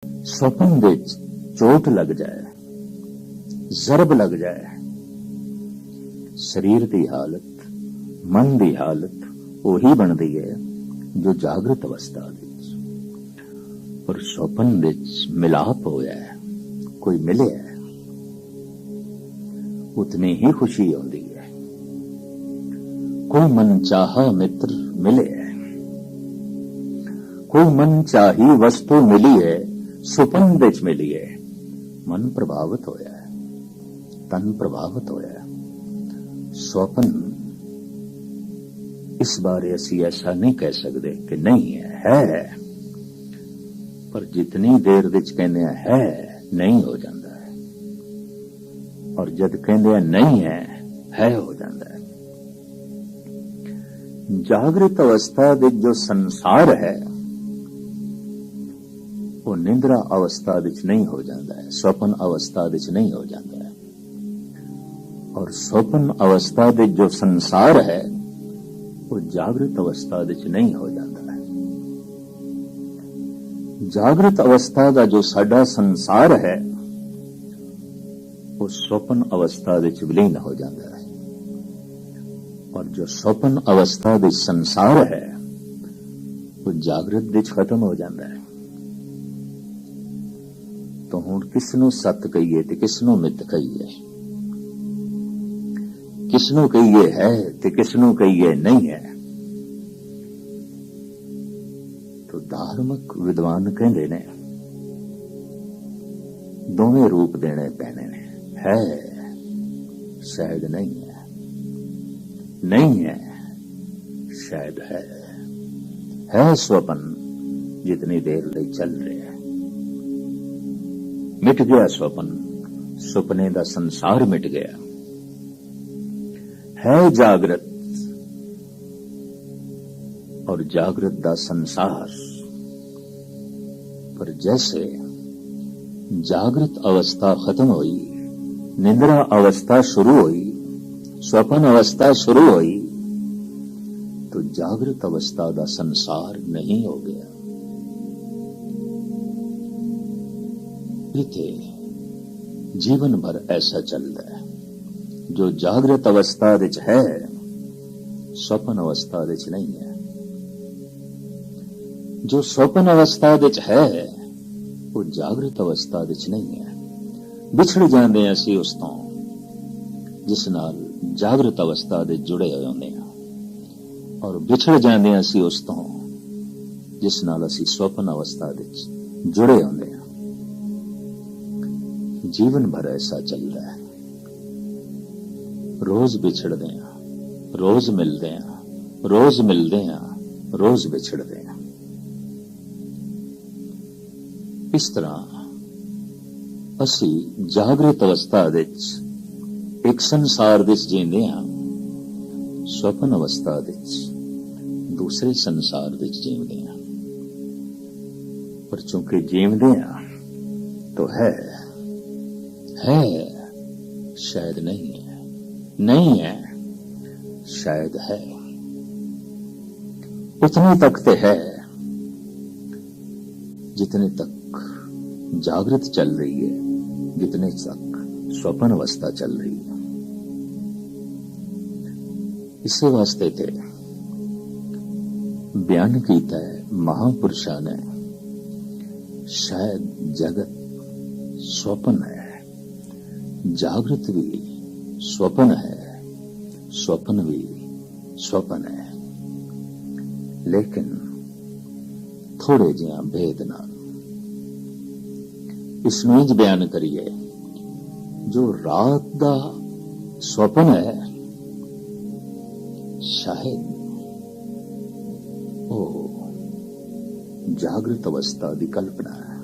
ਸੁਪਨ ਵਿੱਚ ਚੋਟ ਲੱਗ ਜਾਏ, ਜ਼ਰਬ ਲੱਗ ਜਾਏ, ਸਰੀਰ ਦੀ ਹਾਲਤ, ਮਨ ਦੀ ਹਾਲਤ ਉਹੀ ਬਣਦੀ ਹੈ ਜੋ ਜਾਗਰਤ ਅਵਸਥਾ ਵਿੱਚ। ਪਰ ਸੁਪਨ ਵਿੱਚ ਮਿਲਾਪ ਹੋਇਆ ਹੈ, ਕੋਈ ਮਿਲਿਆ, उतनी ही खुशी होती है। कोई मन चाहा मित्र मिले है, कोई मन चाही वस्तु मिली है, सुपन विच मिली है। मन प्रभावित होया है, तन प्रभावित होया है। स्वपन इस बारे असी ऐसा नहीं कह सकते कि नहीं है, पर जितनी देर विच कहने है नहीं हो जाता, और जद कहते नहीं है हो जाता है। जागृत अवस्था विच जो संसार है वो निंद्रा अवस्था विच नहीं हो जाता है, स्वप्न अवस्था विच नहीं हो जाता है। और स्वप्न अवस्था विच जो संसार है वो जागृत अवस्था विच नहीं हो जाता है। जागृत अवस्था का जो साडा संसार है वो स्वप्न अवस्था विच विलीन हो जाता है, और जो स्वप्न अवस्था विच संसार है वो जागृत विच खत्म हो जाता है। तो हुण किसनों सत कहिए ते किसनों मिथ कहिए, किसनों कहिए है ते किसनों कहिए नहीं है। तो धार्मिक विद्वान कहते ने दोवें रूप देने पैने ने। है शायद नहीं है, नहीं है शायद है स्वप्न जितनी देर लिए चल रहे हैं। मिट गया स्वप्न, सुपने का संसार मिट गया। है जागृत, और जागृत का संसार। पर जैसे जागृत अवस्था खत्म हुई, निंद्रा अवस्था शुरू हुई, स्वप्न अवस्था शुरू हुई, तो जागृत अवस्था का संसार नहीं हो गया। इथे जीवन भर ऐसा चलता है। जो जागृत अवस्था विच है स्वप्न अवस्था विच नहीं है, जो स्वप्न अवस्था विच है वो जागृत अवस्था विच नहीं है। विछड़ जाते हैं असी उस तो जिस नाल जागृत अवस्था दे जुड़े हुए होंदे हां, और विछड़ जाते हैं असी उस तो जिस नाल असी स्वप्न अवस्था विच जुड़े होंदे हां। जीवन भर ऐसा चलता है। रोज विछड़ते हैं, रोज मिलते हैं, रोज मिलते हैं, रोज विछड़ते हैं। इस तरह असी जागृत अवस्था विच एक संसार विच जींदे हां, स्वप्न अवस्था विच दूसरे संसार विच जींदे हां। पर चूंकि जींदे हां तो है शायद नहीं है, नहीं है शायद है। उतने तक ते है जितने तक जागृत चल रही है, जितने तक स्वप्न अवस्था चल रही है। इसी वास्ते थे बयान किया है महापुरुषा ने, शायद जगत स्वप्न है, जागृत भी स्वप्न है, स्वप्न भी स्वप्न है, लेकिन थोड़े जिहा भेद नाल। इसमें ज बयान करिए, जो रात का स्वप्न है शायद वो जागृत अवस्था की कल्पना है।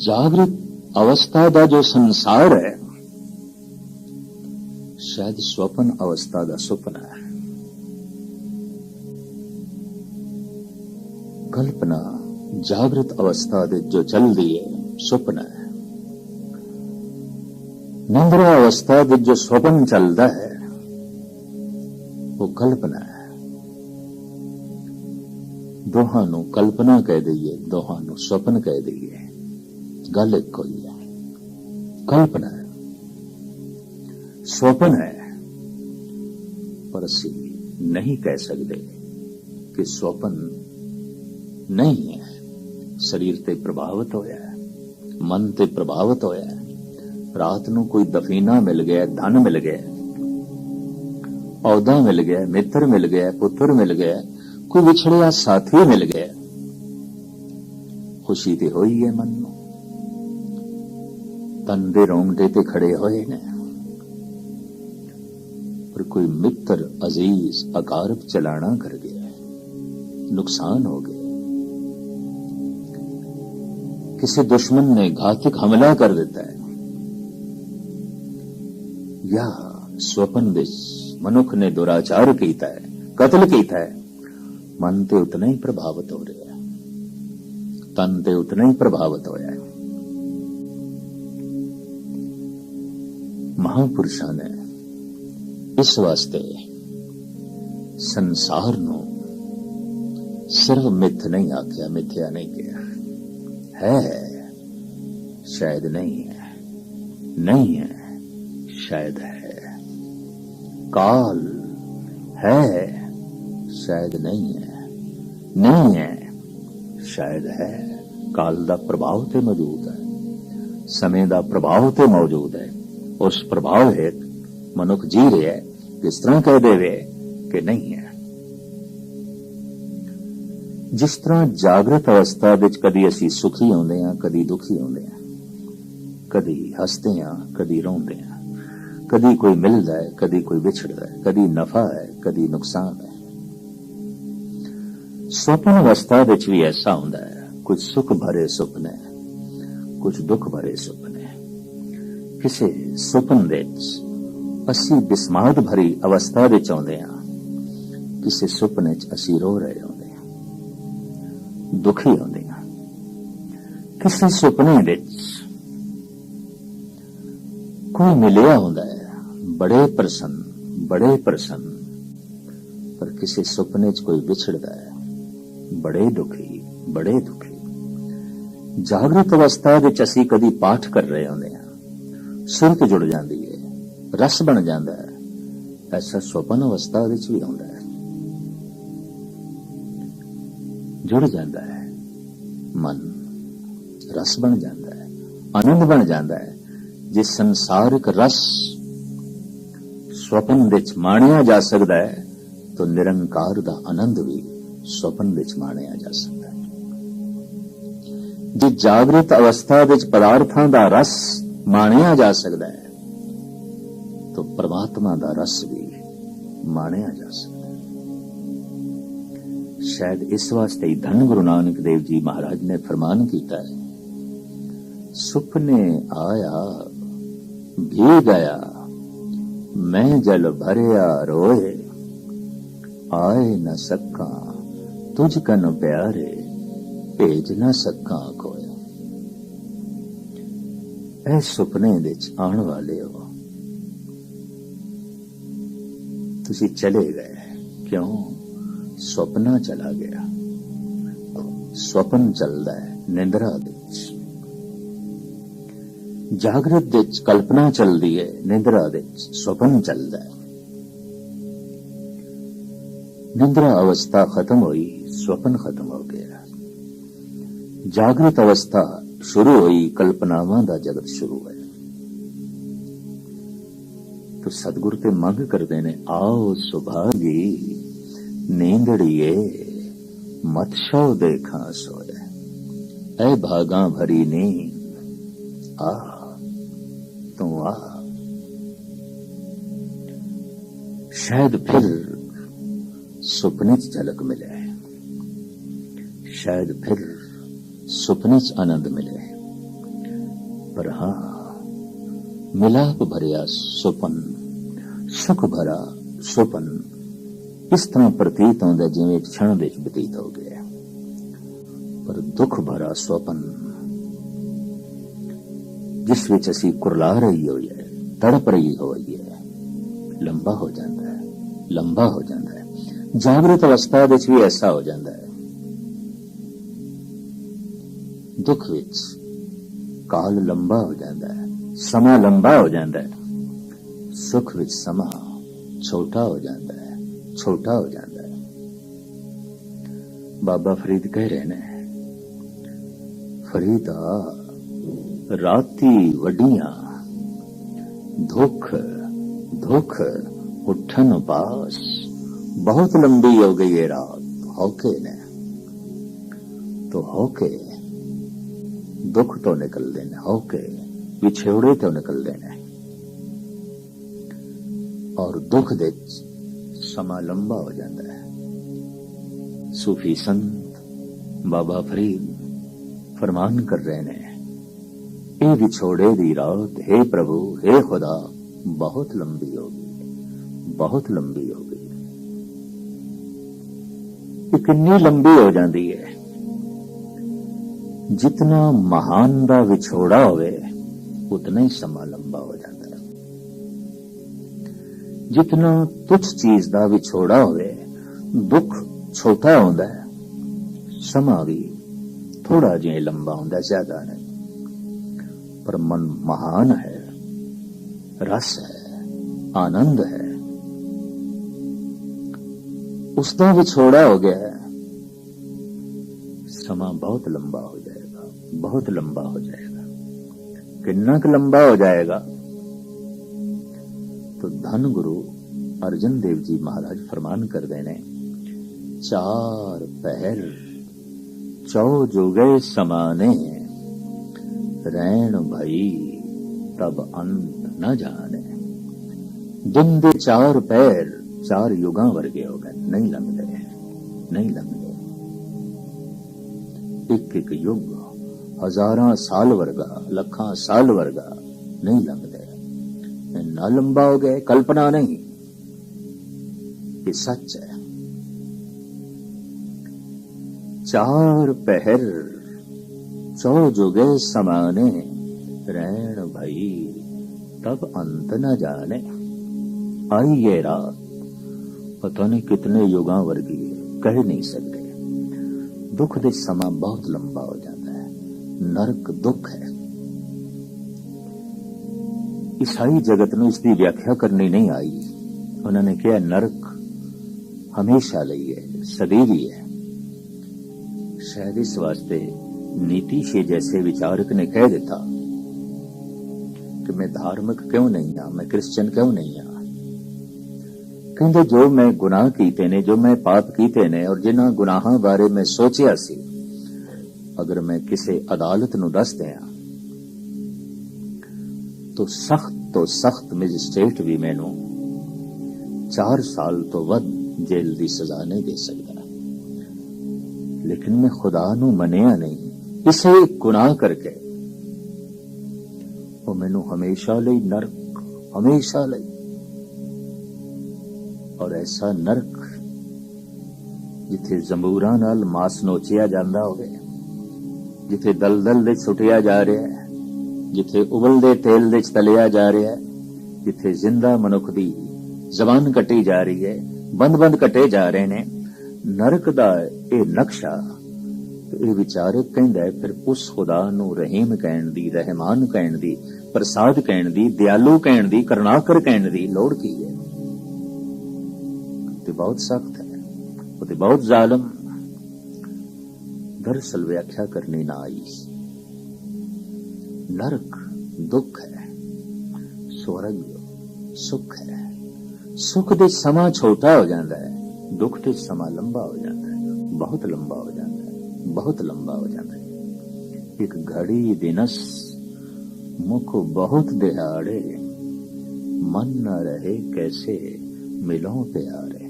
जागृत अवस्था का जो संसार है शायद स्वप्न अवस्था का सुपना है। कल्पना जागृत अवस्था दे जो चल रही है सुपना है। निंद्रा अवस्था दे जो स्वप्न चलता है वो कल्पना है। दोहां नूं कल्पना कह दईए, दोहां नूं सुपन कह दईए, गल एक ही है। कल्पना है, सुपन है, पर असी नहीं कह सकते कि सुपन नहीं है। शरीर ते प्रभावित होया है, मन ते प्रभावित होया है। रात नूं कोई दफीना मिल गया, धन मिल गया, औदा मिल गया, मित्र मिल गया, पुत्र मिल गया, कोई विछड़िया साथी मिल गया, खुशी ते होई है मन नूं, तन दे रोंगटे ते खड़े होए ने। पर कोई मित्र अजीज अकारब चलाना कर गया, नुकसान हो गया। किसी दुश्मन ने घातक हमला कर दिता है, या स्वपन विच मनुख ने दुराचार कीता है, कतल कीता है, मन ते उतना ही प्रभावित हो रहा है, तन ते उतना ही प्रभावित होया है। महापुरुषों ने इस वास्ते संसार नूं सिर्फ मिथ नहीं आख्या, मिथ्या नहीं किया। है शायद नहीं है, नहीं है शायद है। काल है शायद नहीं है, नहीं है शायद है। काल दा प्रभाव ते मौजूद है, समय दा प्रभाव ते मौजूद है। उस प्रभाव हेत मनुख जी रहा है, किस तरह कह देवे कि नहीं है। जिस तरह जागृत अवस्था विच कदी असी सुखी होंदे हां, कदी दुखी होंदे हां, कदी हसदे हां, कदी रोंदे हां, कदी कोई मिलदा है, कदी कोई विछड़दा है, कदी नफा है, कदी नुकसान है। स्वप्न अवस्था विच भी ऐसा होंदा है, कुछ सुख भरे सुपने, कुछ दुख भरे सुपने। किसी सुपन विच असी बिस्माद भरी अवस्था विच आउंदे हां, किसी सुपने च असी रो रहे होंदे, दुखी होंदे हां। किसी सुपने विच कोई मिलिया होंदा है, बड़े प्रसन्न, पर किसी सुपने च कोई विछड़दा है, बड़े दुखी। जागृत अवस्था विच असी कदी पाठ कर रहे होंदे हां, सुरत जुड़ जाती है, रस बन जाता है। ऐसा स्वप्न अवस्था विच भी होंदा है, जुड़ जाता है मन, रस बन जाता है, आनंद बन जाता है। जिस संसारिक रस स्वप्न विच माणिया जा सकता है, तो निरंकार दा आनंद भी स्वप्न विच माणिया जा सकता है। जिस जागृत अवस्था विच पदार्थां दा रस माणिया जा सकता है, तो परमात्मा दा रस भी माणिया जा सकता है। शायद इस वास्ते ही धन गुरु नानक देव जी महाराज ने फरमान किया है, सुपने आया भी गया, मैं जल भरया रोए, आए न सका तुझ कन प्यारे, भेज न सका कोय। ऐ सुपने विच आने वाले हो, तुसी चले गए, क्यों? स्वप्ना चला गया। स्वप्न चलदा है निंद्रा विच, जागृत विच कल्पना चलदी है, निंद्रा विच स्वप्न चलदा है। निंद्रा अवस्था खत्म हुई, स्वप्न खत्म हो गया। जागृत अवस्था शुरू हुई, कल्पनावां दा जगत शुरू है। तो सतगुरु ते मंग करते ने, आओ सुभागी नींदड़िए मत सो देखा सोए, ऐ भागा भरी नींद आ तू आ। शायद फिर सुपने च झलक मिले, शायद फिर सुपने च आनंद मिले, पर हां मिलाप भरिया सुपन, सुख भरा सुपन इस तरह प्रतीत होंदा जिवें एक क्षण विच बतीत हो गया। पर दुख भरा स्वपन जिस विच असी कुरला रही होई है, तड़प रही होई है, लंबा हो जाता है, लंबा हो जाता है। जागृत अवस्था विच भी ऐसा हो जाता है। दुख विच काल लंबा हो जाता है, समा लंबा हो जाता है। सुख विच समा छोटा हो जाता है, छोटा हो जाता है। बाबा फरीद कह रहे ने, फरीदा राती वडियां धुख धुख उठन पास, बहुत लंबी हो गई ये रात। होके ने तो होके दुख तो निकलते ने, होके विछोड़े तो निकलते ने, और दुख दे समा लंबा हो जाता है। सूफी संत बाबा फरीद फरमान कर रहे ने, ए विछोड़े दी रात हे प्रभु हे खुदा बहुत लंबी होगी, बहुत लंबी होगी। कितनी लंबी हो जाती है, जितना महान दा विछोड़ा होवे उतना ही समा लंबा हो जाता है। जितना तुच्छ चीज दा विछोड़ा होवे दुख छोटा होता है, समा भी थोड़ा जिहा लंबा होता, ज्यादा नहीं। पर मन महान है, रस है, आनंद है, उसका विछोड़ा हो गया है, समा बहुत लंबा हो जाएगा, बहुत लंबा हो जाएगा। कितना लंबा हो जाएगा? तो धन गुरु अर्जन देव जी महाराज फरमान कर देने, चार पहर चौ जुगे समाने, रैन भई तब अंत न जाने। दिन दे चार पैर चार युगां वर्गे हो गए, नहीं लंघदे, नहीं लंघदे। एक एक युग हजारां साल वर्गा, लखां साल वर्गा नहीं लंघदे। ना लंबा हो गए, कल्पना नहीं, ये सच है। चार पहर चौ जुगे समाने, रैन भई तब अंत न जाने। आई ये रात पता नहीं कितने युगां वर्गी है, कह नहीं सकते। दुख दे समा बहुत लंबा हो जाता है, नरक दुख है। ईसाई जगत में इसकी व्याख्या करनी नहीं आई। उन्होंने कहा नरक हमेशा ਲਈ है, सदैवी है। शायद इस वास्ते नीति से जैसे विचारक ने कह देता कि मैं धार्मिक क्यों नहीं हाँ, मैं क्रिश्चियन क्यों नहीं हाँ। कहते जो मैं गुनाह कीते ने, जो मैं पाप कीते ने, और जिन्हां गुनाहां बारे मैं सोचिया सी, अगर मैं किसी अदालत नूं दस दियां तो सख्त मैजिस्ट्रेट भी मैनू 4 साल तो वध जेल की सजा नहीं दे सकता। लेकिन मैं खुदा नू मनिया नहीं, इसे गुनाह करके वो मैनू हमेशा लई नरक, हमेशा लई। और ऐसा नरक जिथे जंबूरां नाल मास नोचिया जांदा होवे, जिथे दलदल दे सुटिया जा रहा है, जिथे उबलदे तेल दे तलिया जा रहा है, जिथे जिंदा मनुख दी जबान कटी जा रही है, बंद बंद कटे जा रहे ने, नरक दा ये नक्शा। तो ये विचारक कहंदा है फिर उस खुदा नू रहीम कहण दी, रहमान कहण दी, प्रसाद कहण दी, दयालु कहण दी, करुणाकर कहण दी लोड़ की है? तो बहुत सख्त है, वो तो बहुत जालिम। दरअसल व्याख्या करनी ना आई। नरक दुख है, स्वर्ग सुख है। सुख दे समा छोटा हो जाता है, दुख दे समा लंबा हो जाता है, बहुत लंबा हो जाता है, बहुत लंबा हो जाता है। एक घड़ी दिनस मुख बहुत दिहाड़े, मन न रहे कैसे मिलो प्यारे।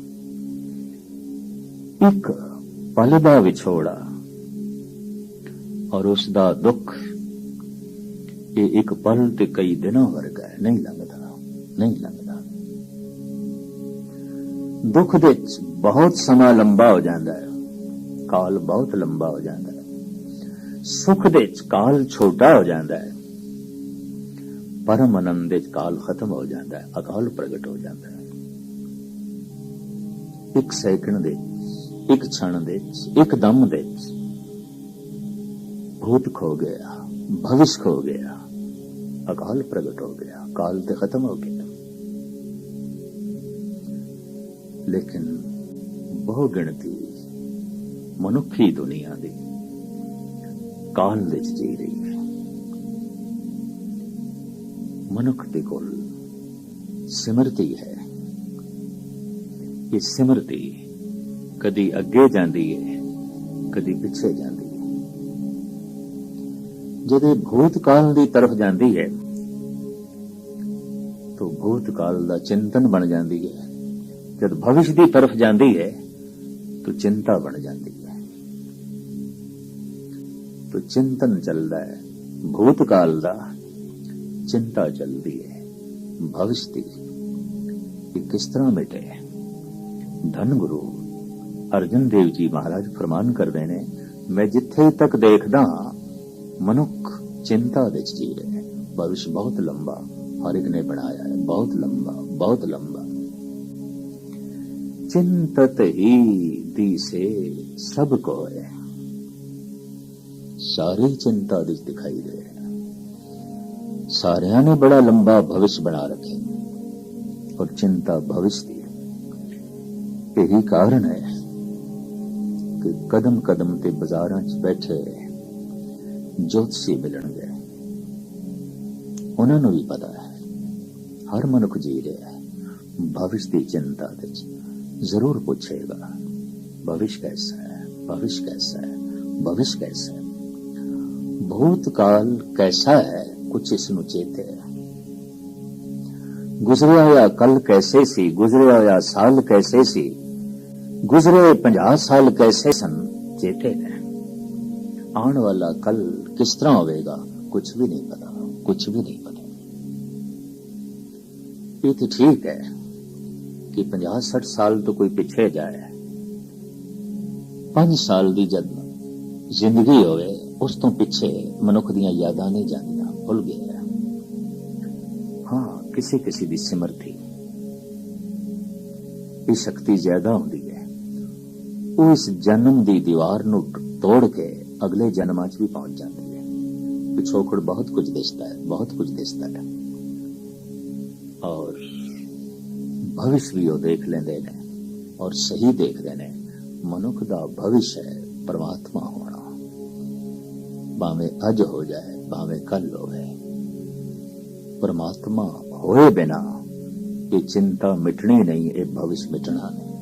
एक पल दा विछोड़ा और उसदा दुख, ये एक पल ते कई दिनों वर्गा है, नहीं लगता, नहीं लगता। दुख दे बहुत समा लंबा हो जाता है, काल बहुत लंबा हो जाता है। सुख दे काल छोटा हो जाता है, परम आनंद दे काल खत्म हो जाता है, अकाल प्रगट हो जाता है। एक सेकंड दे, एक क्षण दे, एक दम दे भूत खो गया, भविष्य खो गया, अकाल प्रगट हो गया, काल ते खत्म हो गया। लेकिन बहु गिणती मनुखी दुनिया दी काल विच जी रही है। मनुख दे कोल सिमरती है। ये सिमरती कदी अगे जाती है, कदी पिछे जाती है। जदे भूतकाल की तरफ जाती है तो भूतकाल का चिंतन बन जाती है। जब भविष्य की तरफ जाती है तो चिंता बन जाती है। तो चिंतन चलता है भूतकाल का, चिंता चलती है भविष्य की किस तरह मिटे। धन गुरु अर्जन देव जी महाराज फरमान करते हैं, मैं जिथे तक देखदा मनुख चिंता विच जी रहे। भविष्य बहुत लंबा हर एक ने बनाया है, बहुत लंबा, बहुत लंबा। चिंतत ही दिसे सब को है, सारी चिंता विच दिखाई दे रहे। सारिया ने बड़ा लंबा भविष्य बना रखे और चिंता भविष्य की। यही कारण है कि कदम कदम ते बाजारां च बैठे ज्योतिषी मिलणगे। उन्होंने भी पता है हर मनुख जी रहा है भविष्य की चिंता विच। जरूर पूछेगा भविष्य कैसा है, भविष्य कैसा है, भविष्य कैसा है। भूतकाल कैसा है कुछ इसनू चेते है। गुजरिया होया कल कैसे सी, गुजरिया होया साल कैसे सी, गुजरे 50 साल कैसे सन, चेते है। आने वाला कल किस तरह होगा कुछ भी नहीं पता, कुछ भी नहीं पता। ये तो ठीक है कि 50-60 साल तो कोई पिछे जाए, 5 साल की जब जिंदगी होवे उस तो पिछे मनुख दियां यादां नहीं जानियां, भुल गया। हाँ, किसी किसी की सिमरती ये शक्ति ज्यादा होती है। वो इस जन्म की दीवार नू तोड़ के अगले जन्मां च भी पहुंच जाती है। पिछोकड़ बहुत कुछ दिसता है, बहुत कुछ दिसता है। और भविष्य भी वो देख लेंदे ने और सही देखते ने। मनुख का भविष्य है परमात्मा होना, भावे अज हो जाए भावे कल होवे। परमात्मा होए बिना ये चिंता मिटनी नहीं, ये भविष्य मिटना नहीं।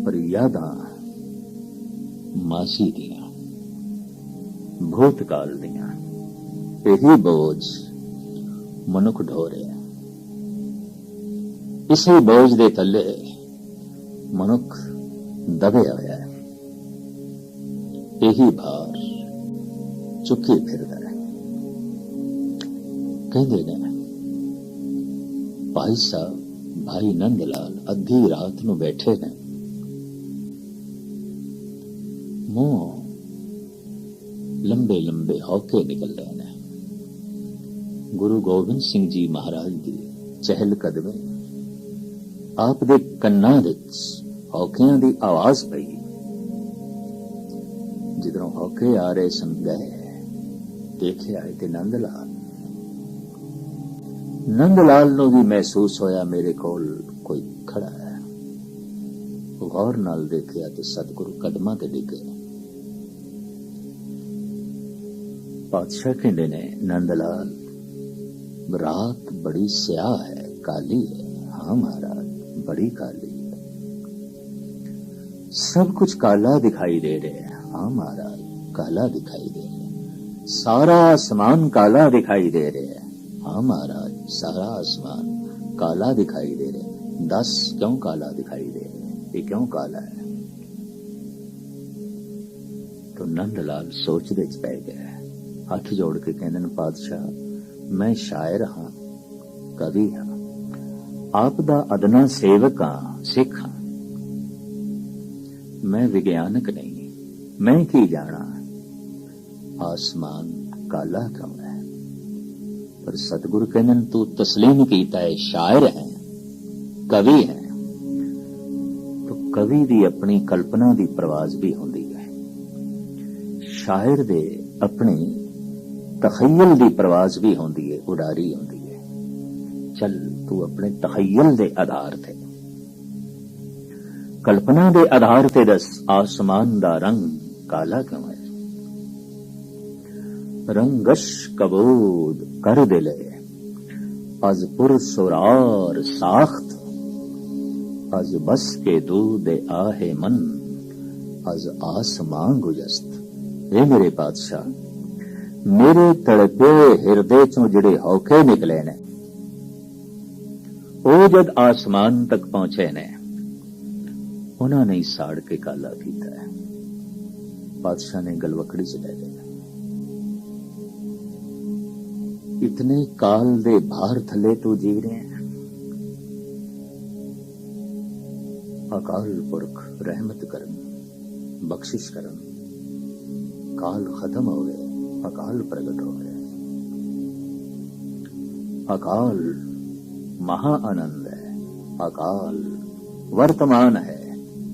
पर यादां मासी दियां, भूतकाल दियां, यही बोझ मनुख ढो रहा। इसी बोझ दे थले मनुख दबे होया है। यही भार चुकी फिरदा है। कहते ने भाई साहब भाई नंदलाल अद्धी रात नूं बैठे ने, मुंह लंबे लंबे हौके निकल रहे ने। गुरु गोबिंद सिंह जी महाराज दी चहल कदमे आप दे कन्नां विच हौकियां दी आवाज पई। जिधरों हौके आ रहे सन गए, देखे आए ते नंदलाल नूं भी महसूस होया मेरे कोल कोई खड़ा है। गौर नाल देखिया ते सतगुरु कदमां ते डिगे। पातशाह कहंदे ने नंदलाल रात बड़ी स्याह है, काली है। हाँ महाराज, बड़ी काली है। सब कुछ काला दिखाई दे रहे हैं। हाँ महाराज, काला दिखाई दे रहे हैं। सारा आसमान काला दिखाई दे रहे हैं। हाँ महाराज, सारा आसमान काला दिखाई दे रहे हैं। 10 क्यों काला दिखाई दे रहे हैं? ये क्यों काला है? तो नंदलाल सोचदे च पै गया। हाथ जोड़ के कहंदे पातशाह, मैं शायर हाँ, कवि हाँ, आप दा अदना सेवक हाँ, सिख हाँ। मैं विज्ञानक नहीं, मैं की जाना आसमान काला क्यों है। पर सतगुरु कहन तू तस्लीम कीता है, शायर है, कवि है। तो कवि दी अपनी कल्पना दी प्रवाज भी होंदी है। शायर दे अपनी तखय्युल दी परवाज भी होंदी है, उडारी होंदी है। चल तू अपने तखय्युल दे आधार ते, कल्पना दे आधार ते दस, आसमान दा रंग काला क्यों है? रंगश कबूद कर दिले अज पुरसुरार साख्त, अज बस के दूध आहे मन, अज आसमां गुजस्त। ए मेरे बादशाह, मेरे तड़पे हिरदे चों जिहड़े हौके निकले ने, ओ जद आसमान तक पहुंचे ने, उन्होंने ही साड़ के काला कीता है। बादशाह ने गलवकड़ी च ले लिया। इतने काल दे भार थले तू जी रहे हैं। अकाल पुरख रहमत करन, बख्शिश करन। काल खत्म हो गए, अकाल प्रगट हो गए। अकाल महा आनंद है, अकाल वर्तमान है,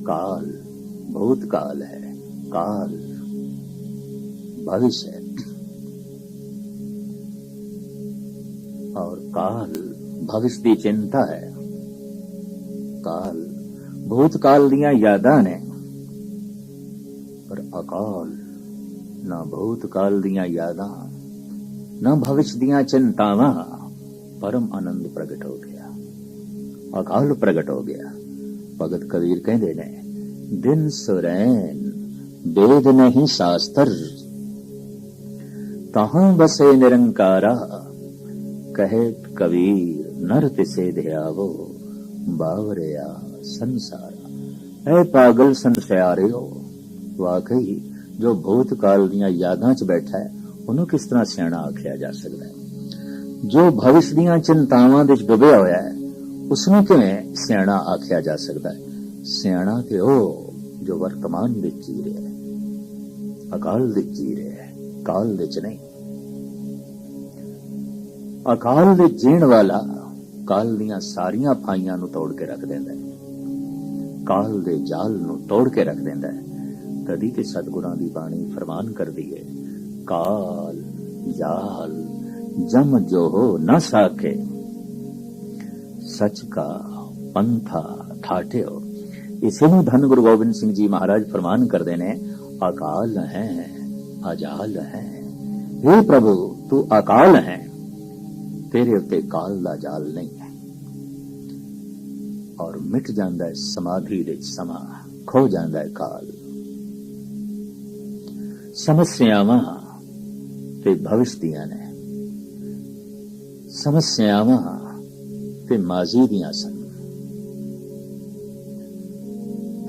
काल भूतकाल है, काल भविष्य है, और काल भविष्य की चिंता है। काल भूतकाल दियां यादां ने, पर अकाल ना भूतकाल दियां यादां ना भविष्य दियां चिंतावां। परम आनंद प्रगट हो गया, अकाल प्रगट हो गया। भगत कबीर कहते ने, दिन सुरैन वेद नहीं शास्त्र, तहां बसे निरंकारा, कहे कबीर नर तिसे ध्यावो, बावरिया संसारा। ऐ पागल संसारियो, वाकई जो भूतकाल दियां यादां च बैठा है, उन्हों किस तरह सियाणा आख्या जा सकता है? जो भविष्य दियां चिंतावां दे डुबिया होया है, उसनों किवें सियाणा आख्या जा सकता है? सियाणा ते ओ जो वर्तमान विच जी रहा है, अकाल विच जी रहा है, काल विच नहीं। अकाल विच जीण वाला काल दियां सारियां फाइयां नूं तोड़ के रख देंदा है, काल दे जाल नूं तोड़ के रख देंदा है। तदी ते सतगुरां दी बाणी फरमान करदी है, काल जाल जम जो हो न साके, सच का पंथा ठाठे हो। इसे नूं धन गुरु गोबिंद सिंह जी महाराज फरमान करदे ने, अकाल है अजाल है। हे प्रभु तू अकाल है, तेरे उत्ते काल दा जाल नहीं है। और मिट जांदा है समाधि दे समा, खो जांदा है काल। समस्यावां ते भविष्य दियां ने, समस्यावां ते माजी दियां सन।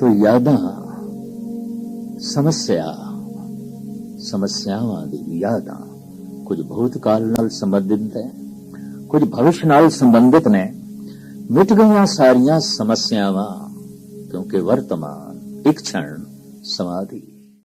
तो यादां समस्यावां दी यादां कुछ भूतकाल नाल संबंधित है, कुछ भविष्य नाल संबंधित ने। मिट गईयां सारियां समस्यावां, क्योंकि वर्तमान एक क्षण समाधि